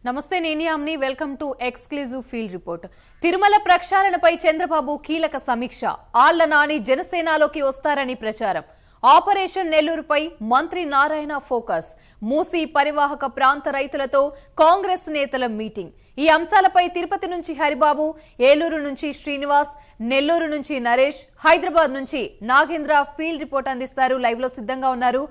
నమస్తే నేను Yamini welcome to exclusive field report. Tirumala ప్రక్షాళనపై చంద్రబాబు కీలక సమీక్ష. ఆళ్ల నాని జనసేనలోకి వస్తారని ప్రచారం. ఆపరేషన్ నెల్లూరుపై మంత్రి నారాయణ ఫోకస్. మూసీ పరివాహక ప్రాంత రైతులతో కాంగ్రెస్ నేతల మీటింగ్. ఈ అంశాలపై తిరుపతి నుంచి హరిబాబు, ఏలూరు నుంచి శ్రీనివాస్, నెల్లూరు నుంచి నరేష్, హైదరాబాద్ నుంచి నాగేంద్ర ఫీల్డ్ రిపోర్ట్ అందిస్తారు. లైవ్ లో సిద్ధంగా ఉన్నారు.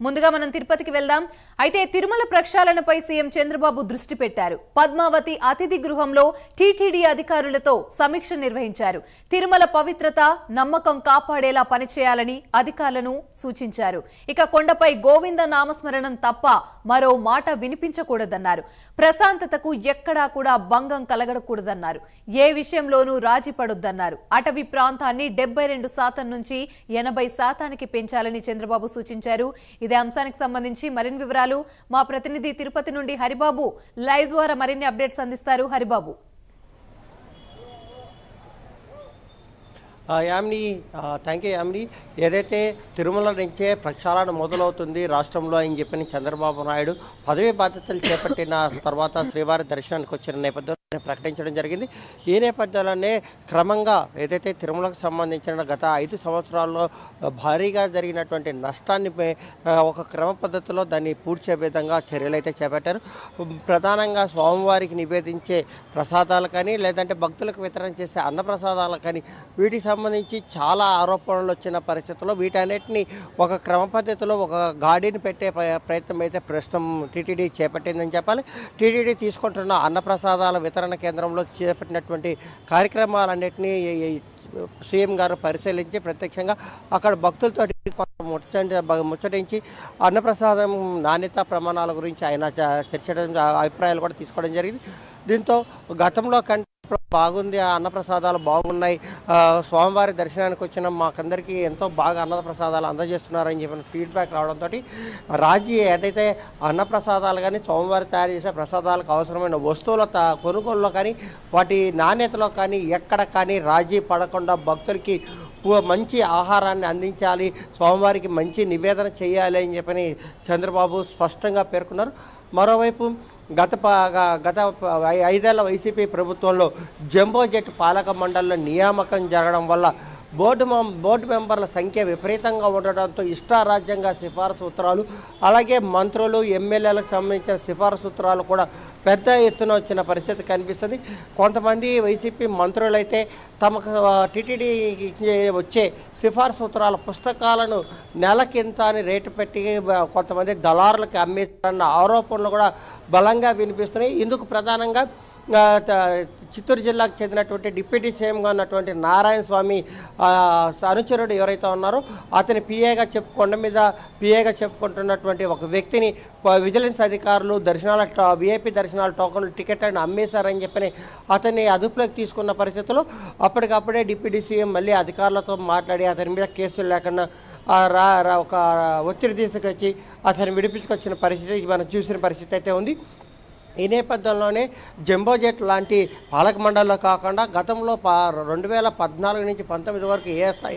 ముందుగా మనం తిరుపతికి వెళ్దాం. అయితే తిరుమల ప్రక్షాళనపై సీఎం చంద్రబాబు దృష్టి పెట్టారు. పద్మావతి అతిథి గృహంలో టీటీడీ అధికారులతో సమీక్ష నిర్వహించారు. తిరుమల పవిత్రత, నమ్మకం కాపాడేలా పనిచేయాలని అధికారులను సూచించారు. ఇక కొండపై గోవింద నామస్మరణం తప్ప మరో మాట వినిపించకూడదన్నారు. ప్రశాంతతకు ఎక్కడా కూడా భంగం కలగకూడదన్నారు. ఏ విషయంలోనూ రాజీ పడొద్దన్నారు. అటవీ ప్రాంతాన్ని 72% నుంచి 80% పెంచాలని చంద్రబాబు సూచించారు. ఇదే అంశానికి సంబంధించి మరిన్ని వివరాలు మా ప్రతినిధి తిరుపతి నుండి హరిబాబు లైవ్ ద్వారా మరిన్ని అప్డేట్స్ అందిస్తారు. హరిబాబు. Yamini, thank you Yamini. ఏదైతే తిరుమల నుంచే ప్రక్షాళన మొదలవుతుంది రాష్ట్రంలో అని చెప్పిన చంద్రబాబు నాయుడు పదవి బాధ్యతలు చేపట్టిన తర్వాత శ్రీవారి దర్శనానికి వచ్చిన నేపథ్యంలో ప్రకటించడం జరిగింది. ఈ నేపథ్యంలోనే క్రమంగా ఏదైతే తిరుమలకు సంబంధించిన గత 5 సంవత్సరాల్లో భారీగా జరిగినటువంటి నష్టాన్ని ఒక క్రమ పద్ధతిలో దాన్ని పూడ్చే విధంగా చర్యలు అయితే చేపట్టారు. ప్రధానంగా స్వామివారికి నివేదించే ప్రసాదాలు కానీ, లేదంటే భక్తులకు వితరణ చేసే అన్నప్రసాదాలు కానీ, వీటికి సంబంధించి చాలా ఆరోపణలు వచ్చిన పరిస్థితుల్లో వీటన్నిటిని ఒక క్రమ పద్ధతిలో ఒక గాడిని పెట్టే ప్రయత్నం అయితే ప్రస్తుతం టీటీడీ చేపట్టిందని చెప్పాలి. టీటీడీ తీసుకుంటున్న అన్నప్రసాదాల వితరణ కేంద్రంలో చేపట్టినటువంటి కార్యక్రమాలన్నింటినీ సీఎం గారు పరిశీలించి ప్రత్యక్షంగా అక్కడ భక్తులతో ముచ్చటించి అన్నప్రసాదం నాణ్యత ప్రమాణాల గురించి ఆయన చర్చడం, అభిప్రాయాలు కూడా తీసుకోవడం జరిగింది. దీంతో గతంలో కంటే బాగుంది, ఆ అన్నప్రసాదాలు బాగున్నాయి, స్వామివారి దర్శనానికి వచ్చిన మాకందరికీ ఎంతో బాగా అన్నప్రసాదాలు అందజేస్తున్నారని చెప్పిన ఫీడ్బ్యాక్ రావడంతో రాజీ ఏదైతే అన్నప్రసాదాలు కానీ, స్వామివారి తయారు చేసే ప్రసాదాలకు అవసరమైన వస్తువుల కొనుగోలులో కానీ, వాటి నాణ్యతలో కానీ ఎక్కడ కానీ రాజీ పడకుండా భక్తులకి మంచి ఆహారాన్ని అందించాలి, స్వామివారికి మంచి నివేదన చేయాలి అని చెప్పని చంద్రబాబు స్పష్టంగా పేర్కొన్నారు. మరోవైపు గత 5 ఏళ్ల వైసీపీ ప్రభుత్వంలో జంబో జెట్ పాలక మండలిలో నియామకం జరగడం వల్ల బోర్డు మెంబర్ల సంఖ్య విపరీతంగా ఉండడంతో ఇష్టారాజ్యంగా సిఫారసు ఉత్తరాలు, అలాగే మంత్రులు, ఎమ్మెల్యేలకు సంబంధించిన సిఫారసు ఉత్తరాలు కూడా పెద్ద ఎత్తున వచ్చిన పరిస్థితి కనిపిస్తుంది. కొంతమంది వైసీపీ మంత్రులైతే తమకు టీటీడీకి వచ్చే సిఫారసు ఉత్తరాల పుస్తకాలను నెలకింత అని రేటు పెట్టి కొంతమంది దళారులకు అమ్మేస్తారన్న ఆరోపణలు కూడా బలంగా వినిపిస్తున్నాయి. ఇందుకు ప్రధానంగా చిత్తూరు జిల్లాకు చెందినటువంటి డిప్యూటీ సీఎంగా ఉన్నటువంటి నారాయణ స్వామి అనుచరుడు ఎవరైతే ఉన్నారో అతని కొండ మీద పిఏగా చెప్పుకుంటున్నటువంటి ఒక వ్యక్తిని విజిలెన్స్ అధికారులు విఐపీ దర్శనాల టోకన్లు టికెట్ అని అమ్మేశారని చెప్పని అతన్ని అదుపులోకి తీసుకున్న పరిస్థితుల్లో అప్పటికప్పుడే డిప్యూటీ సీఎం మళ్ళీ అధికారులతో మాట్లాడి అతని మీద కేసులు లేకుండా ఒక ఒత్తిడి తీసుకొచ్చి అతన్ని విడిపించుకొచ్చిన పరిస్థితి మనం చూసిన పరిస్థితి అయితే ఉంది. ఈ నేపథ్యంలోనే జంబో జెట్ లాంటి పాలక మండలిలో కాకుండా గతంలో 2014 నుంచి 19 వరకు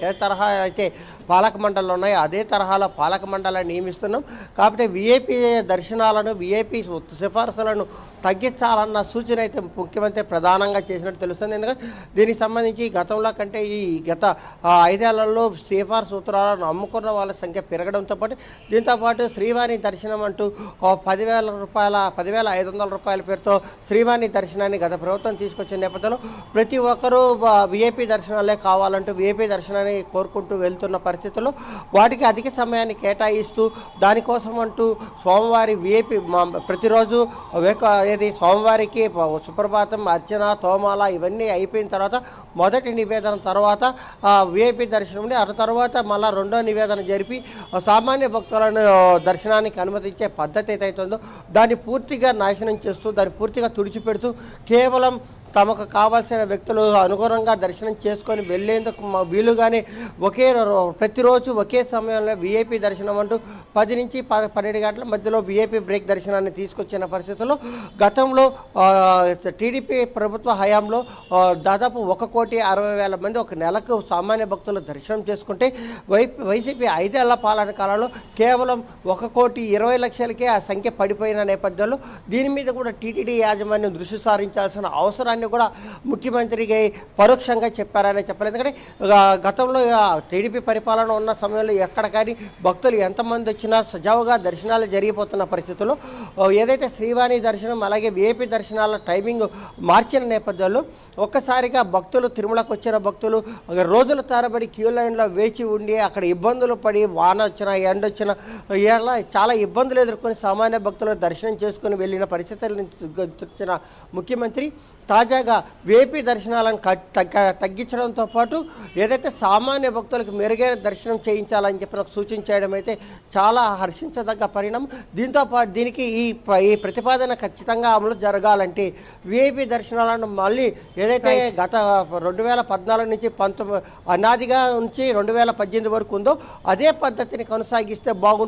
ఏ తరహా అయితే పాలక మండళ్ళు ఉన్నాయో అదే తరహాలో పాలక మండలిని నియమిస్తున్నాం. కాబట్టి విఐపీ దర్శనాలను, విఐపీ సిఫార్సులను తగ్గించాలన్న సూచన అయితే ముఖ్యమంత్రి ప్రధానంగా చేసినట్టు తెలుస్తుంది. ఎందుకంటే దీనికి సంబంధించి గతంలో కంటే ఈ గత 5 ఏళ్లలో సిఫార్సు ఉత్తరాలను అమ్ముకున్న వాళ్ళ సంఖ్య పెరగడంతో పాటు దీంతోపాటు శ్రీవాణి దర్శనం అంటూ 10,500 రూపాయల పేరుతో శ్రీవాణి దర్శనాన్ని గత ప్రభుత్వం తీసుకొచ్చిన నేపథ్యంలో ప్రతి ఒక్కరూ విఐపీ దర్శనాలే కావాలంటూ విఐపీ దర్శనాన్ని కోరుకుంటూ వెళ్తున్న పరిస్థితుల్లో వాటికి అధిక సమయాన్ని కేటాయిస్తూ దానికోసం అంటూ స్వామివారి విఐపీ ప్రతిరోజు స్వామివారికి సుప్రభాతం, అర్చన, తోమాల ఇవన్నీ అయిపోయిన తర్వాత మొదటి నివేదన తర్వాత విఐపీ దర్శనం, ఆ తర్వాత మళ్ళీ రెండో నివేదన జరిపి సామాన్య భక్తులను దర్శనానికి అనుమతించే పద్ధతి ఏదైతుందో దాన్ని పూర్తిగా నాశనం చేస్తూ, దాన్ని పూర్తిగా తుడిచిపెడుతూ కేవలం తమకు కావాల్సిన వ్యక్తులు అనుగుణంగా దర్శనం చేసుకొని వెళ్లేందుకు వీలుగానే ప్రతిరోజు ఒకే సమయంలో వీఐపీ దర్శనం అంటూ 10 నుంచి 12 గంటల మధ్యలో వీఐపీ బ్రేక్ దర్శనాన్ని తీసుకొచ్చిన పరిస్థితుల్లో గతంలో టీడీపీ ప్రభుత్వ హయాంలో దాదాపు 1,60,00,000 మంది ఒక నెలకు సామాన్య భక్తులు దర్శనం చేసుకుంటే వైసీపీ 5 ఏళ్ల పాలన కాలంలో కేవలం 1,20,00,000కే ఆ సంఖ్య పడిపోయిన నేపథ్యంలో దీని మీద కూడా టీటీడీ యాజమాన్యం దృష్టి సారించాల్సిన అవసరాన్ని కూడా ముఖ్యమంత్రికి పరోక్షంగా చెప్పారని చెప్పాలి. ఎందుకంటే గతంలో టీడీపీ పరిపాలన ఉన్న సమయంలో ఎక్కడ కానీ భక్తులు ఎంతమంది వచ్చినా సజావుగా దర్శనాలు జరిగిపోతున్న పరిస్థితుల్లో ఏదైతే శ్రీవాణి దర్శనం అలాగే వీఐపీ దర్శనాల టైమింగ్ మార్చిన నేపథ్యంలో ఒక్కసారిగా భక్తులు తిరుమలకు వచ్చిన భక్తులు రోజుల తరబడి క్యూ లైన్లో వేచి ఉండి అక్కడ ఇబ్బందులు పడి వాన వచ్చినా ఎండ వచ్చినా ఇలా చాలా ఇబ్బందులు ఎదుర్కొని సామాన్య భక్తులు దర్శనం చేసుకుని వెళ్ళిన పరిస్థితులను వచ్చిన ముఖ్యమంత్రి తాజాగా వీఐపీ దర్శనాలను తగ్గించడంతో పాటు ఏదైతే సామాన్య భక్తులకు మెరుగైన దర్శనం చేయించాలని చెప్పి సూచించడం అయితే చాలా హర్షించదగ్గ పరిణామం. దీంతో పాటు దీనికి ఈ ప్రతిపాదన ఖచ్చితంగా అమలు జరగాలంటే వీఐపీ దర్శనాలను మళ్ళీ ఏదైతే గత 2014 నుంచి 19 అనాదిగా నుంచి 2018 వరకు ఉందో అదే పద్ధతిని కొనసాగిస్తే బాగుంటుంది.